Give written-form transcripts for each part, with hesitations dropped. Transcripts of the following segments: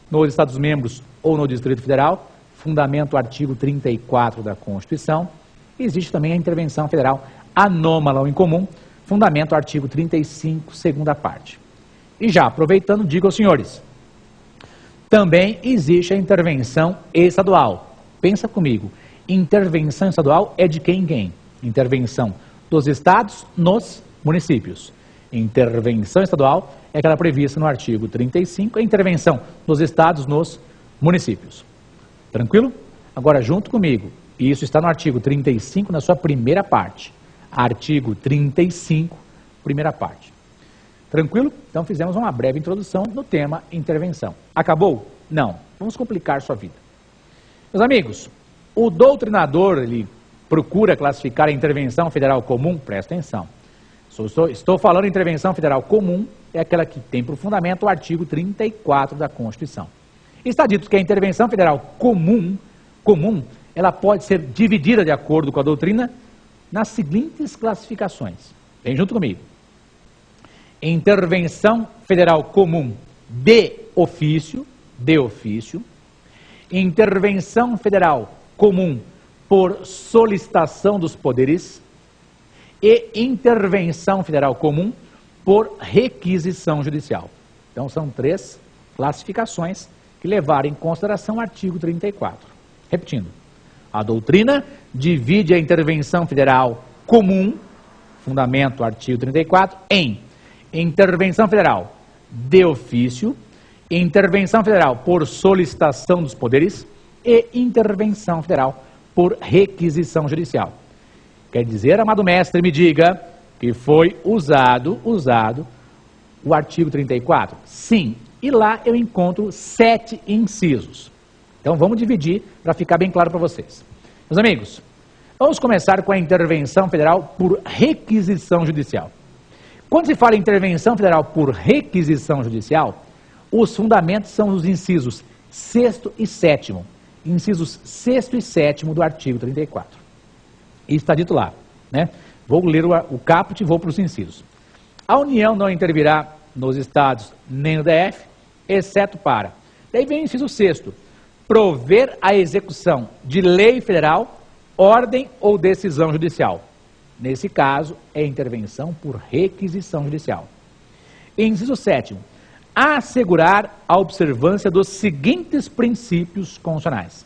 nos Estados-membros ou no Distrito Federal, fundamento o artigo 34 da Constituição. Existe também a intervenção federal anômala ou incomum, fundamento o artigo 35, segunda parte. E já aproveitando, digo aos senhores, também existe a intervenção estadual. Pensa comigo, intervenção estadual é de quem em quem? Intervenção dos estados nos municípios. Intervenção estadual é aquela prevista no artigo 35, a intervenção dos estados nos municípios. Tranquilo? Agora, junto comigo, e isso está no artigo 35, na sua primeira parte. Artigo 35, primeira parte. Tranquilo? Então fizemos uma breve introdução no tema intervenção. Acabou? Não. Vamos complicar sua vida. Meus amigos, o doutrinador, ele procura classificar a intervenção federal comum, presta atenção. Estou falando de intervenção federal comum, é aquela que tem por fundamento o artigo 34 da Constituição. Está dito que a intervenção federal comum, ela pode ser dividida de acordo com a doutrina nas seguintes classificações. Vem junto comigo. Intervenção federal comum de ofício, intervenção federal comum por solicitação dos poderes e intervenção federal comum por requisição judicial. Então são três classificações que levaram em consideração o artigo 34. Repetindo, a doutrina divide a intervenção federal comum, fundamento artigo 34, em intervenção federal de ofício, intervenção federal por solicitação dos poderes e intervenção federal por requisição judicial. Quer dizer, amado mestre, me diga que foi usado o artigo 34? Sim, e lá eu encontro 7 incisos. Então vamos dividir para ficar bem claro para vocês. Meus amigos, vamos começar com a intervenção federal por requisição judicial. Quando se fala em intervenção federal por requisição judicial, os fundamentos são os incisos 6º e 7º. Incisos 6º e 7º do artigo 34. Isso está dito lá, né? Vou ler o caput e vou para os incisos. A União não intervirá nos estados nem no DF, exceto para... Daí vem o inciso 6º. Prover a execução de lei federal, ordem ou decisão judicial. Nesse caso, é intervenção por requisição judicial. Inciso 7º. Assegurar a observância dos seguintes princípios constitucionais.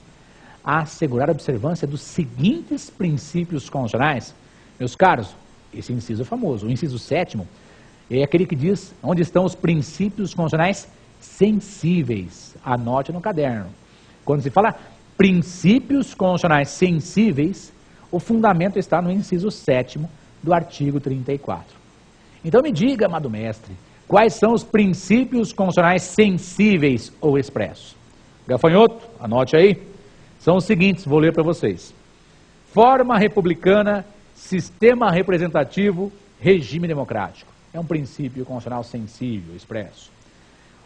Assegurar a observância dos seguintes princípios constitucionais. Meus caros, esse inciso é famoso. O inciso 7º é aquele que diz onde estão os princípios constitucionais sensíveis. Anote no caderno. Quando se fala princípios constitucionais sensíveis, o fundamento está no inciso 7º do artigo 34. Então me diga, amado mestre, quais são os princípios constitucionais sensíveis ou expressos? Gafanhoto, anote aí. São os seguintes, vou ler para vocês. Forma republicana, sistema representativo, regime democrático. É um princípio constitucional sensível, expresso.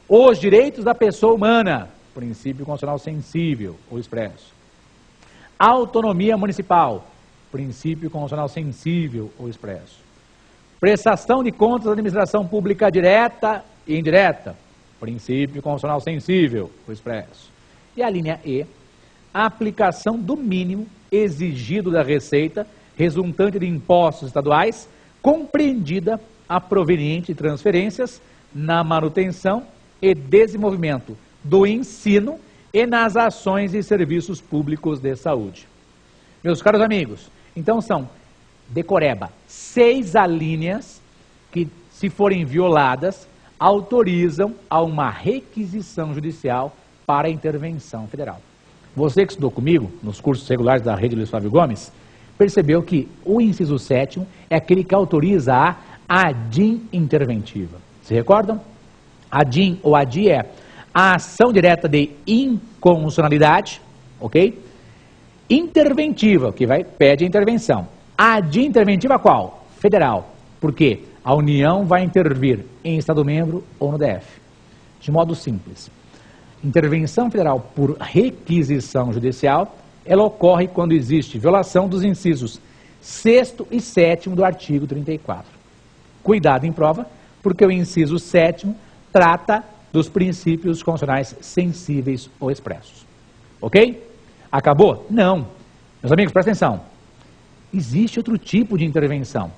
Os direitos da pessoa humana, princípio constitucional sensível ou expresso. Autonomia municipal, princípio constitucional sensível ou expresso. Prestação de contas da administração pública direta e indireta, princípio constitucional sensível ou expresso. E a linha E, aplicação do mínimo exigido da receita resultante de impostos estaduais, compreendida a proveniente de transferências na manutenção e desenvolvimento do ensino e nas ações e serviços públicos de saúde. Meus caros amigos, então são, decoreba, 6 alíneas que, se forem violadas, autorizam a uma requisição judicial para a intervenção federal. Você que estudou comigo nos cursos regulares da Rede Luiz Flávio Gomes, percebeu que o inciso 7º é aquele que autoriza a ADIM interventiva. Se recordam? ADIM ou ADI é a ação direta de inconstitucionalidade, ok? Interventiva, que pede a intervenção. ADIM interventiva qual? Federal. Por quê? A União vai intervir em Estado-membro ou no DF. De modo simples. Intervenção federal por requisição judicial, ela ocorre quando existe violação dos incisos 6º e 7º do artigo 34. Cuidado em prova, porque o inciso 7º trata dos princípios constitucionais sensíveis ou expressos. Ok? Acabou? Não. Meus amigos, prestem atenção. Existe outro tipo de intervenção.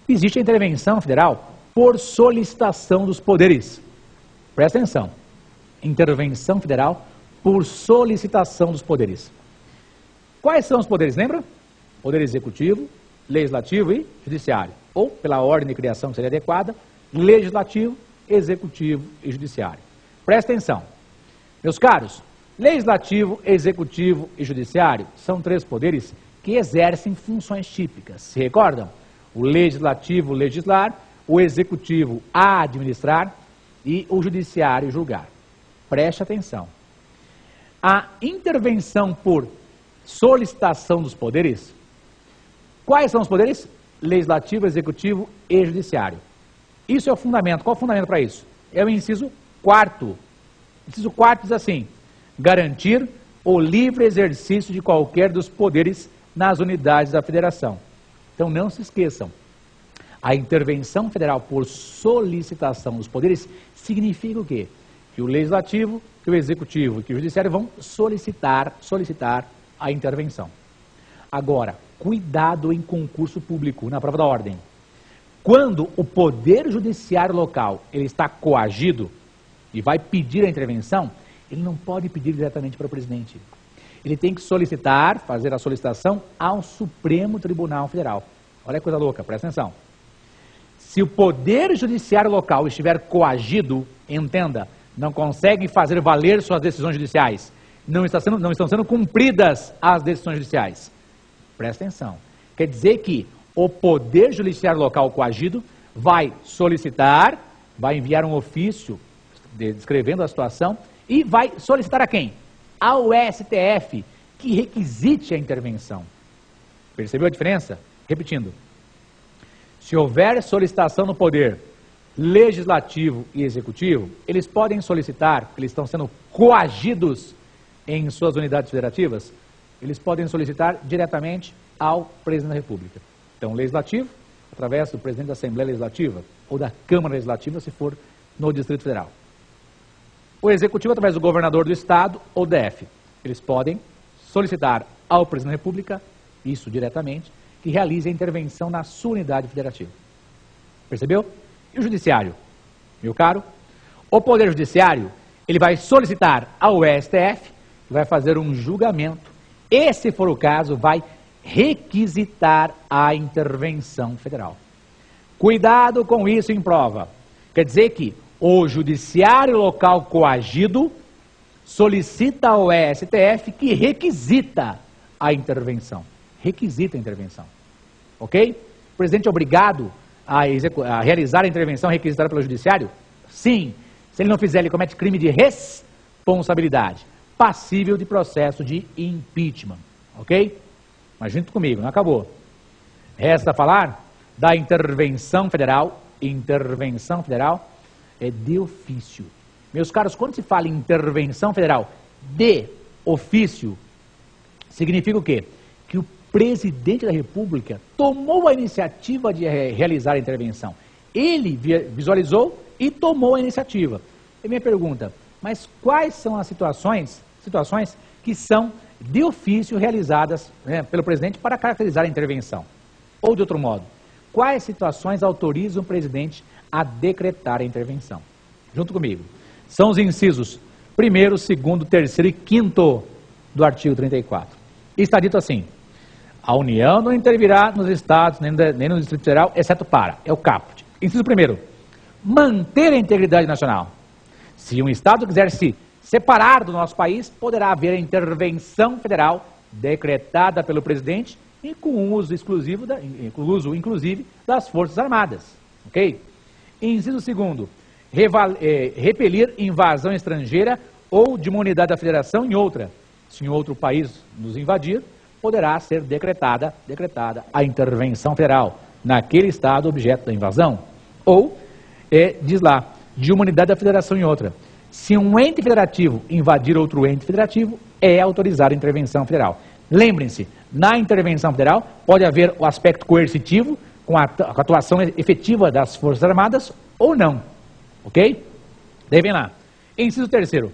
Existe a intervenção federal por solicitação dos poderes. Presta atenção. Intervenção federal por solicitação dos poderes. Quais são os poderes, lembra? Poder executivo, legislativo e judiciário. Ou, pela ordem de criação que seria adequada, legislativo, executivo e judiciário. Presta atenção. Meus caros, legislativo, executivo e judiciário são três poderes que exercem funções típicas. Se recordam? O legislativo, legislar, o executivo, administrar e o judiciário, julgar. Preste atenção. A intervenção por solicitação dos poderes, quais são os poderes? Legislativo, executivo e judiciário. Isso é o fundamento. Qual é o fundamento para isso? É o inciso 4º. Inciso 4º diz assim: garantir o livre exercício de qualquer dos poderes nas unidades da federação. Então não se esqueçam, a intervenção federal por solicitação dos poderes significa o quê? Que o legislativo, que o executivo e que o judiciário vão solicitar a intervenção. Agora, cuidado em concurso público, na prova da ordem. Quando o poder judiciário local ele está coagido e vai pedir a intervenção, ele não pode pedir diretamente para o presidente. Ele tem que solicitar, fazer a solicitação ao Supremo Tribunal Federal. Olha que coisa louca, presta atenção. Se o poder judiciário local estiver coagido, entenda, não consegue fazer valer suas decisões judiciais, não estão sendo cumpridas as decisões judiciais. Presta atenção. Quer dizer que o poder judiciário local coagido vai solicitar, vai enviar um ofício descrevendo a situação e vai solicitar a quem? Ao STF, que requisite a intervenção. Percebeu a diferença? Repetindo. Se houver solicitação no poder legislativo e executivo, eles podem solicitar, eles estão sendo coagidos em suas unidades federativas, eles podem solicitar diretamente ao presidente da República. Então, o legislativo, através do presidente da Assembleia Legislativa ou da Câmara Legislativa, se for no Distrito Federal. O executivo, através do governador do estado ou DF. Eles podem solicitar ao presidente da República, isso diretamente, que realize a intervenção na sua unidade federativa. Percebeu? E o judiciário? Meu caro, o poder judiciário, ele vai solicitar ao STF, vai fazer um julgamento, e se for o caso, vai requisitar a intervenção federal. Cuidado com isso em prova. Quer dizer que o judiciário local coagido solicita ao STF que requisita a intervenção. Requisita a intervenção. Ok? O presidente é obrigado a realizar a intervenção requisitada pelo judiciário? Sim. Se ele não fizer, ele comete crime de responsabilidade, passível de processo de impeachment. Ok? Mas junto comigo, não acabou. Resta falar da intervenção federal. Intervenção federal é de ofício. Meus caros, quando se fala em intervenção federal de ofício, significa o quê? Que o presidente da República tomou a iniciativa de realizar a intervenção. Ele visualizou e tomou a iniciativa. E minha pergunta, mas quais são as situações que são de ofício realizadas pelo presidente para caracterizar a intervenção? Ou de outro modo, quais situações autorizam o presidente a decretar a intervenção? Junto comigo. São os incisos 1º, 2º, 3º e 5º do artigo 34. E está dito assim: a União não intervirá nos estados nem no Distrito Federal, exceto para, é o caput. Inciso 1º, manter a integridade nacional. Se um estado quiser se separar do nosso país, poderá haver a intervenção federal decretada pelo presidente e com uso exclusivo, inclusive, das Forças Armadas. Ok? Inciso 2º, repelir invasão estrangeira ou de uma unidade da federação em outra. Se em outro país nos invadir, poderá ser decretada a intervenção federal naquele estado objeto da invasão. Ou, diz lá, de uma unidade da federação em outra. Se um ente federativo invadir outro ente federativo, é autorizada a intervenção federal. Lembrem-se, na intervenção federal pode haver o aspecto coercitivo, com a atuação efetiva das Forças Armadas, ou não. Ok? Daí vem lá. Inciso terceiro,